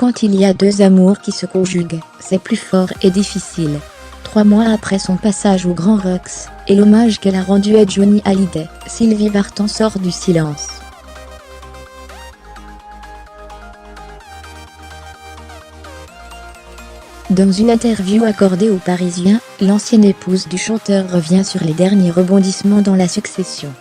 Quand il y a deux amours qui se conjuguent, c'est plus fort et difficile. 3 mois après son passage au Grand Rex, et l'hommage qu'elle a rendu à Johnny Hallyday, Sylvie Vartan sort du silence. Dans une interview accordée aux Parisiens, l'ancienne épouse du chanteur revient sur les derniers rebondissements dans la succession.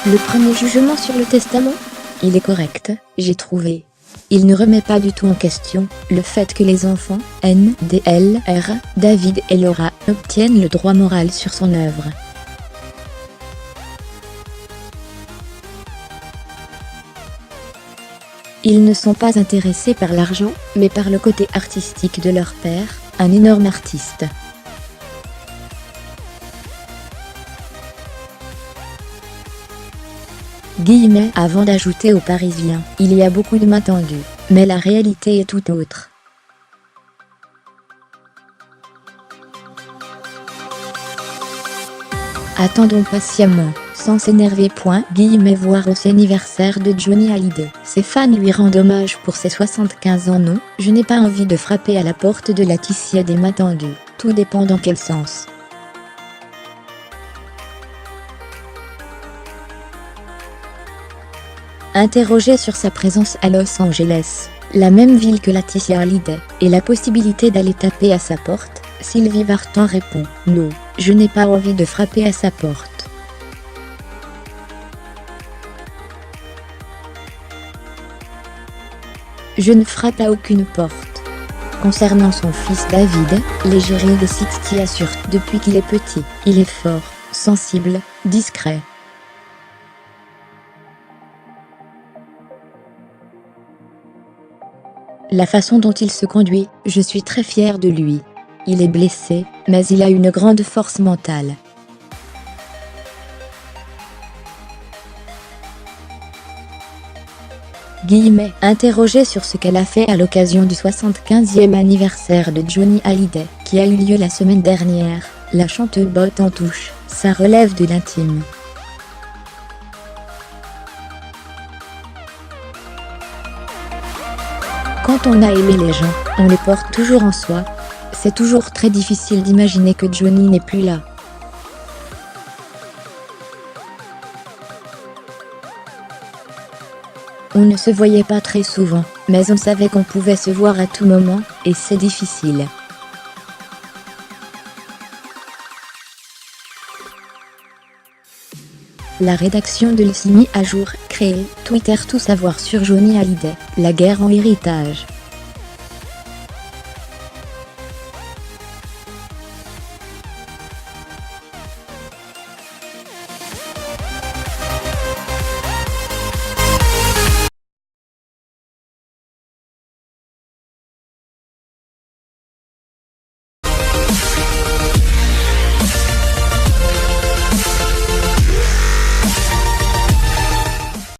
Le premier jugement sur le testament ? Il est correct, j'ai trouvé. Il ne remet pas du tout en question le fait que les enfants, NDLR, David et Laura, obtiennent le droit moral sur son œuvre. Ils ne sont pas intéressés par l'argent, mais par le côté artistique de leur père, un énorme artiste. Guillemets avant d'ajouter aux Parisiens, il y a beaucoup de mains tendues, mais la réalité est tout autre. Attendons patiemment, sans s'énerver. Voir aussi anniversaire de Johnny Hallyday. Ses fans lui rendent hommage pour ses 75 ans. Non, je n'ai pas envie de frapper à la porte de Laetitia des mains tendues. Tout dépend dans quel sens. Interrogée sur sa présence à Los Angeles, la même ville que Laetitia Hallyday, et la possibilité d'aller taper à sa porte, Sylvie Vartan répond « Non, je n'ai pas envie de frapper à sa porte. » Je ne frappe à aucune porte. Concernant son fils David, l'égérie des 60 assure « Depuis qu'il est petit, il est fort, sensible, discret. La façon dont il se conduit, je suis très fière de lui. Il est blessé, mais il a une grande force mentale. Guillemets interrogée sur ce qu'elle a fait à l'occasion du 75e anniversaire de Johnny Hallyday, qui a eu lieu la semaine dernière, la chanteuse botte en touche, ça relève de l'intime. Quand on a aimé les gens, on les porte toujours en soi. C'est toujours très difficile d'imaginer que Johnny n'est plus là. On ne se voyait pas très souvent, mais on savait qu'on pouvait se voir à tout moment, et c'est difficile. La rédaction de Le Simi à jour, créée, Twitter. Tout savoir sur Johnny Hallyday, la guerre en héritage.